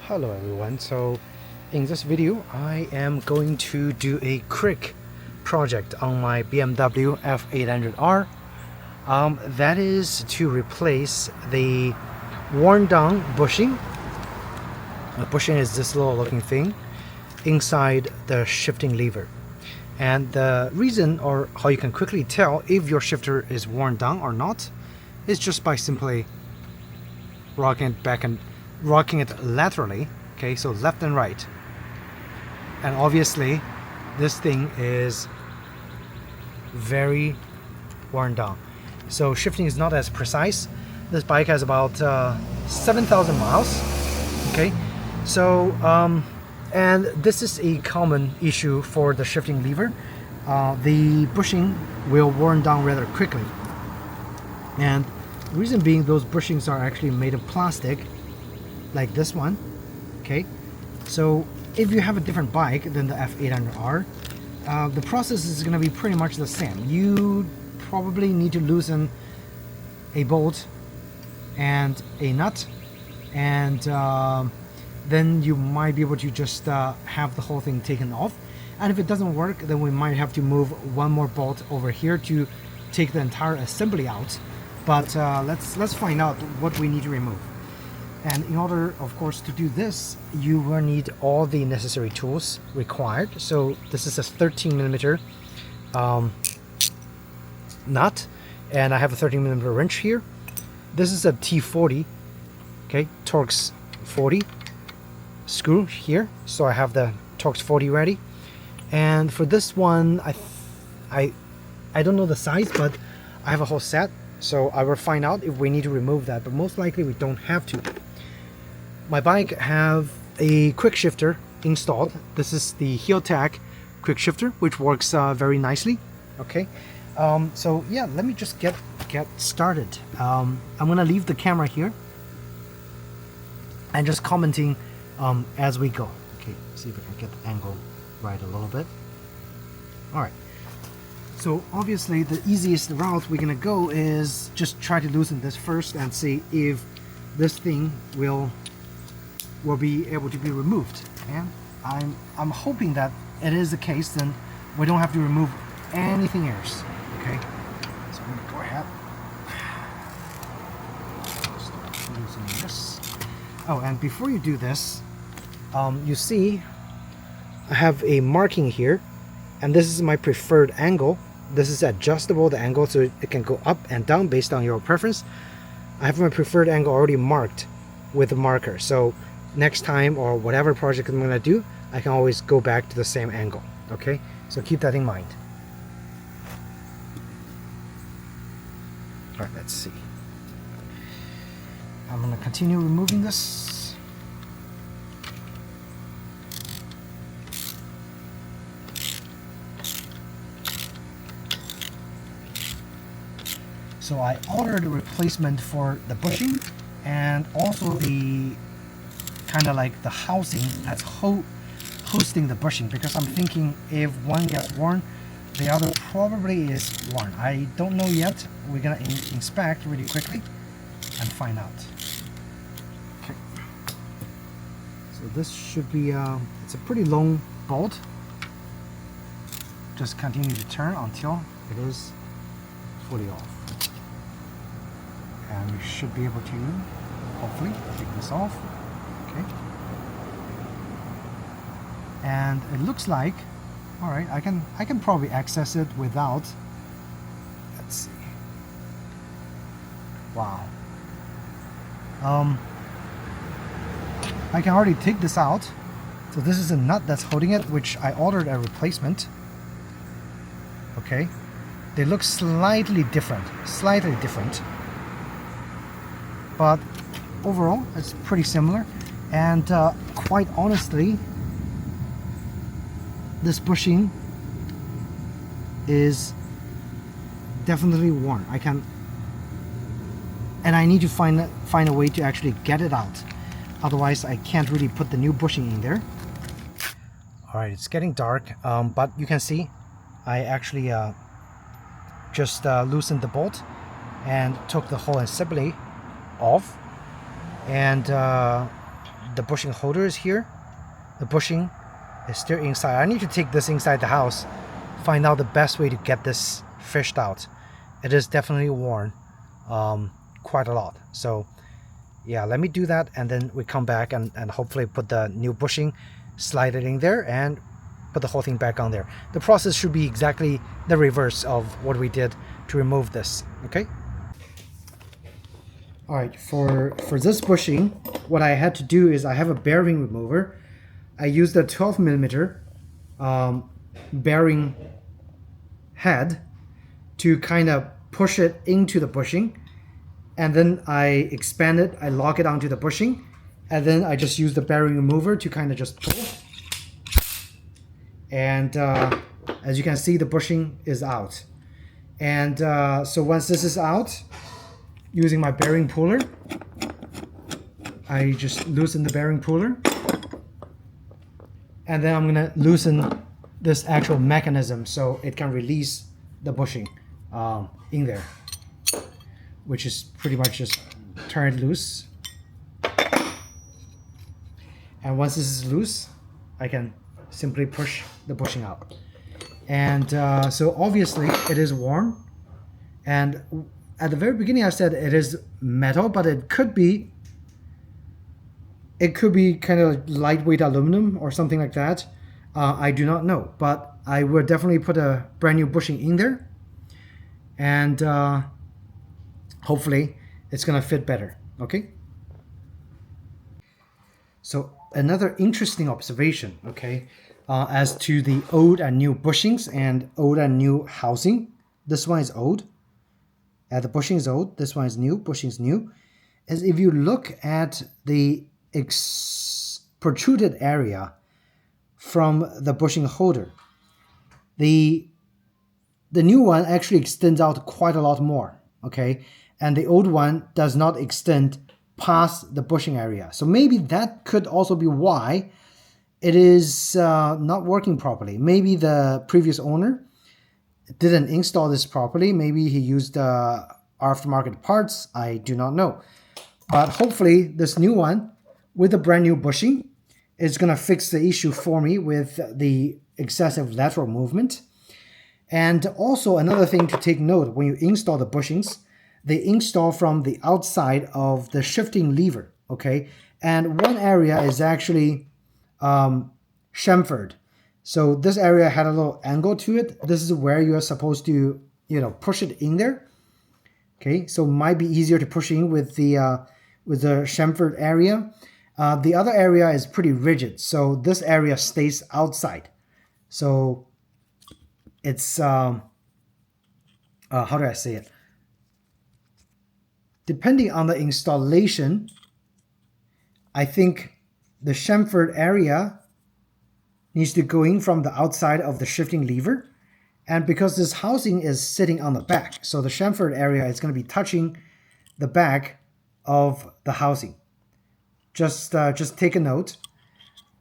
Hello everyone, so in this video I am going to do a quick project on my BMW F800R. That is to replace the worn down bushing. The bushing is this little looking thing inside the shifting lever, and the reason, or how you can quickly tell if your shifter is worn down or not, is just by simply rocking it back and rocking it laterally, okay, so left and right. And obviously this thing is very worn down, so shifting is not as precise. This bike has about 7,000 miles, okay, so and this is a common issue for the shifting lever. The bushing will worn down rather quickly, and the reason being, those bushings are actually made of plastic like this one, okay. So if you have a different bike than the F800R, the process is going to be pretty much the same. You probably need to loosen a bolt and a nut, and then you might be able to just have the whole thing taken off. And if it doesn't work, then we might have to move one more bolt over here to take the entire assembly out. But let's find out what we need to remove. And in order, of course, to do this, you will need all the necessary tools required. So this is a 13mm nut, and I have a 13mm wrench here. This is a T40, okay, Torx 40 screw here, so I have the Torx 40 ready. And for this one, I don't know the size, but I have a whole set, so I will find out if we need to remove that, but most likely we don't have to. My bike have a quick shifter installed. This is the Heel-Tech quick shifter, which works very nicely, okay. So yeah, let me just get started. I'm gonna leave the camera here and just commenting as we go. Okay, see if I can get the angle right a little bit. All right, so obviously the easiest route we're gonna go is just try to loosen this first and see if this thing will be able to be removed. And I'm hoping that it is the case, then we don't have to remove anything else. Okay, so I'm gonna go ahead, start loosening this. Oh, and before you do this, you see I have a marking here, and this is my preferred angle. This is adjustable, the angle, so it can go up and down based on your preference. I have my preferred angle already marked with a marker, so next time or whatever project I'm going to do, I can always go back to the same angle. Okay, so keep that in mind. All right, let's see. I'm going to continue removing this. So I ordered a replacement for the bushing and also the kind of like the housing that's hosting the bushing, because I'm thinking if one gets worn, the other probably is worn. I don't know yet. We're gonna inspect really quickly and find out. Okay. So this should be it's a pretty long bolt. Just continue to turn until it is fully off. And we should be able to hopefully take this off. Okay. And it looks like, all right, I can probably access it without, let's see. Wow. I can already take this out. So this is a nut that's holding it, which I ordered a replacement. Okay. They look slightly different, but overall it's pretty similar. And quite honestly, this bushing is definitely worn. I need to find a way to actually get it out. Otherwise, I can't really put the new bushing in there. All right, it's getting dark, but you can see I actually just loosened the bolt and took the whole assembly off. And the bushing holder is here. The bushing is still inside. I need to take this inside the house, find out the best way to get this fished out. It is definitely worn quite a lot. So yeah, let me do that, and then we come back and hopefully put the new bushing, slide it in there, and put the whole thing back on there. The process should be exactly the reverse of what we did to remove this. Okay. All right, for this bushing, what I had to do is I have a bearing remover. I used a 12 millimeter bearing head to kind of push it into the bushing, and then I expand it, I lock it onto the bushing, and then I just use the bearing remover to kind of just pull. And as you can see, the bushing is out. And so once this is out, using my bearing puller, I just loosen the bearing puller, and then I'm gonna loosen this actual mechanism so it can release the bushing in there, which is pretty much just turn it loose. And once this is loose, I can simply push the bushing out. And so obviously it is worn, and at the very beginning I said it is metal, but it could be kind of lightweight aluminum or something like that. I do not know, but I would definitely put a brand new bushing in there, and hopefully it's gonna fit better. Okay. So another interesting observation, okay, as to the old and new bushings and old and new housing. This one is old. The bushing is old. This one is new. Bushing is new. Is if you look at the protruded area from the bushing holder, the new one actually extends out quite a lot more, okay, and the old one does not extend past the bushing area. So maybe that could also be why it is not working properly. Maybe the previous owner didn't install this properly. Maybe he used aftermarket parts. I do not know. But hopefully this new one with the brand new bushing is going to fix the issue for me with the excessive lateral movement. And also another thing to take note, when you install the bushings, they install from the outside of the shifting lever, okay? And one area is actually chamfered. So this area had a little angle to it. This is where you are supposed to, push it in there. Okay, so it might be easier to push in with the chamfered area. The other area is pretty rigid, so this area stays outside. So it's how do I say it? Depending on the installation, I think the chamfered area needs to go in from the outside of the shifting lever. And because this housing is sitting on the back, so the chamfered area is going to be touching the back of the housing. Just take a note.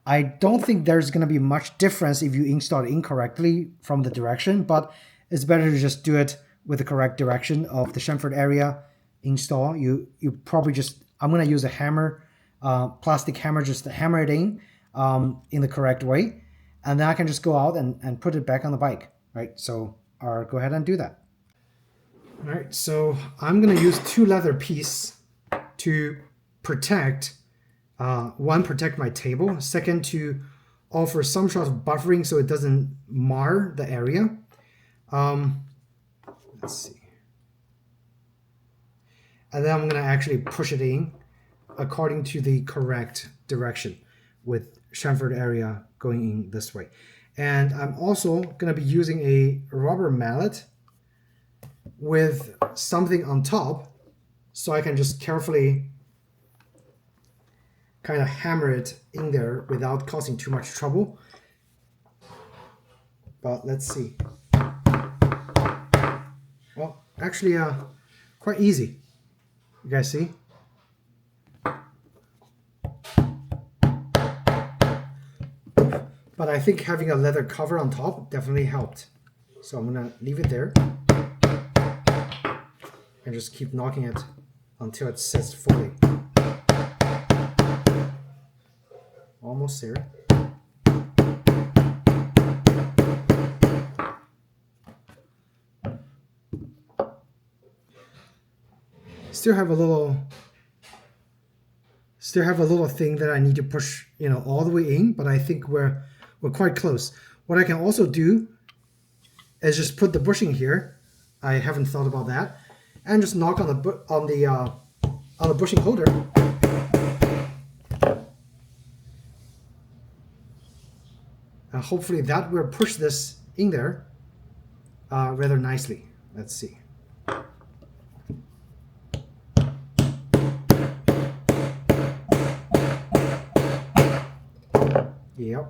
I don't think there's going to be much difference if you install it incorrectly from the direction, but it's better to just do it with the correct direction of the chamfered area install. You probably I'm going to use a hammer, plastic hammer, just to hammer it in the correct way. And then I can just go out and put it back on the bike, right? So I'll go ahead and do that. All right, so I'm going to use 2 leather pieces to protect, one, protect my table. Second, to offer some sort of buffering so it doesn't mar the area. Let's see. And then I'm going to actually push it in according to the correct direction with chamfered area going in this way. And I'm also going to be using a rubber mallet with something on top so I can just carefully kind of hammer it in there without causing too much trouble. But let's see. Well, actually quite easy. You guys see? But I think having a leather cover on top definitely helped. So I'm gonna leave it there and just keep knocking it until it sits fully. almost there. Still have a little thing that I need to push, all the way in, but I think we're quite close. What I can also do is just put the bushing here. I haven't thought about that, and just knock on the bushing holder. And hopefully that will push this in there rather nicely. Let's see. Yep.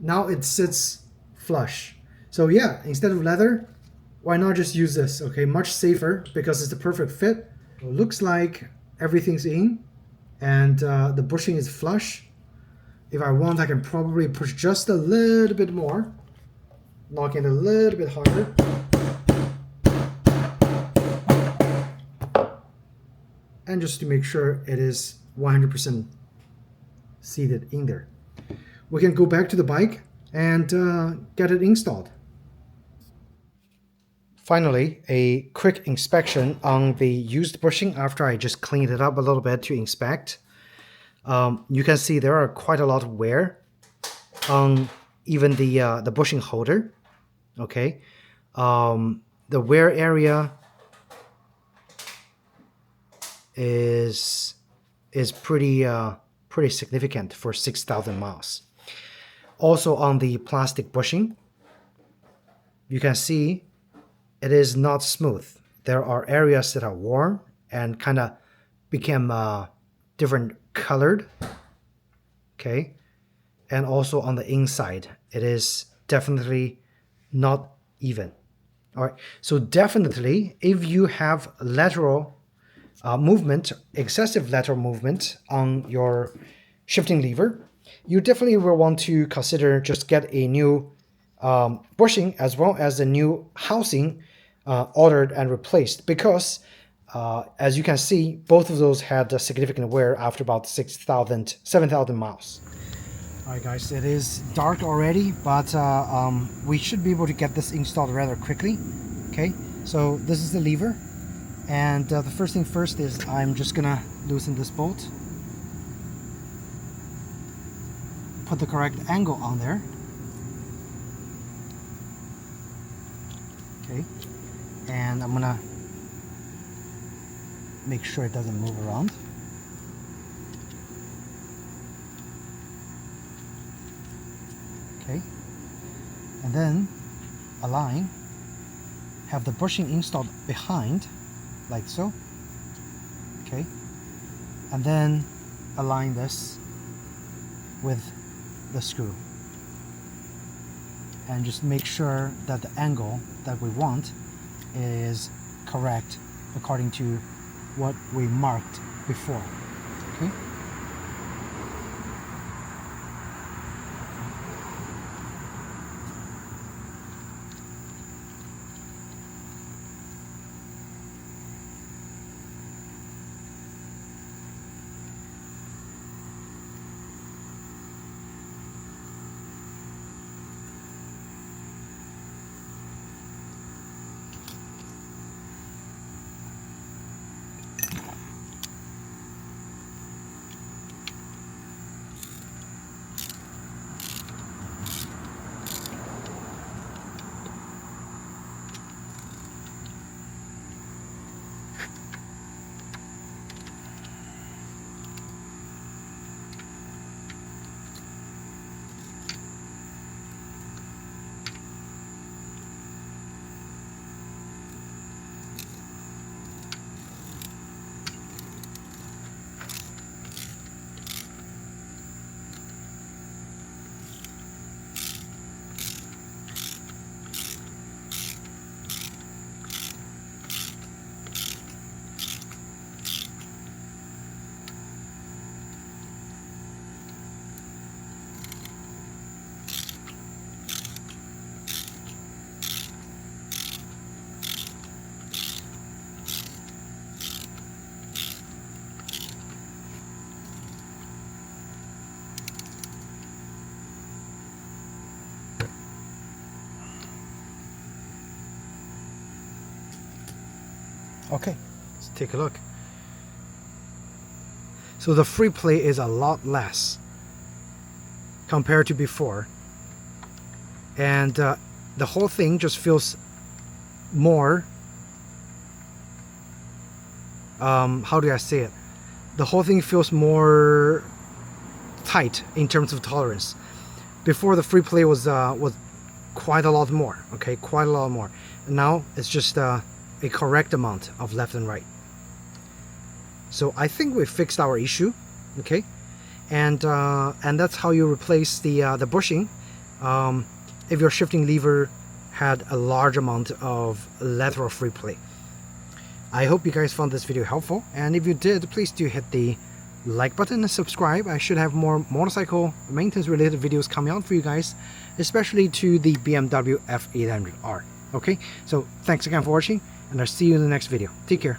Now it sits flush. So yeah, instead of leather, why not just use this? Okay, much safer because it's the perfect fit. It looks like everything's in, and the bushing is flush. If I want, I can probably push just a little bit more, knock it a little bit harder. And just to make sure it is 100% seated in there. We can go back to the bike and get it installed. Finally, a quick inspection on the used bushing after I just cleaned it up a little bit to inspect. You can see there are quite a lot of wear on even the bushing holder. Okay, the wear area is pretty significant for 6,000 miles. Also on the plastic bushing, you can see it is not smooth. There are areas that are worn and kind of became different colored. Okay, and also on the inside, it is definitely not even. All right, so definitely if you have lateral movement, excessive lateral movement on your shifting lever, you definitely will want to consider just get a new bushing as well as a new housing ordered and replaced, because as you can see, both of those had a significant wear after about 7,000 miles. All right, guys, it is dark already, but we should be able to get this installed rather quickly. Okay, so this is the lever, and the first thing first is I'm just gonna loosen this bolt, put the correct angle on there. Okay, and I'm gonna make sure it doesn't move around. Okay, and then align, have the bushing installed behind, like so. Okay, and then align this with the screw, and just make sure that the angle that we want is correct according to what we marked before. Okay. Okay, let's take a look. So the free play is a lot less compared to before, and the whole thing just feels more, how do I say it? The whole thing feels more tight in terms of tolerance. Before, the free play was quite a lot more, okay, quite a lot more. And now it's just a correct amount of left and right. So I think we fixed our issue, okay, and that's how you replace the bushing if your shifting lever had a large amount of lateral free play. I hope you guys found this video helpful, and if you did, please do hit the like button and subscribe. I should have more motorcycle maintenance related videos coming out for you guys, especially to the BMW F800R. Okay, so thanks again for watching, and I'll see you in the next video. Take care.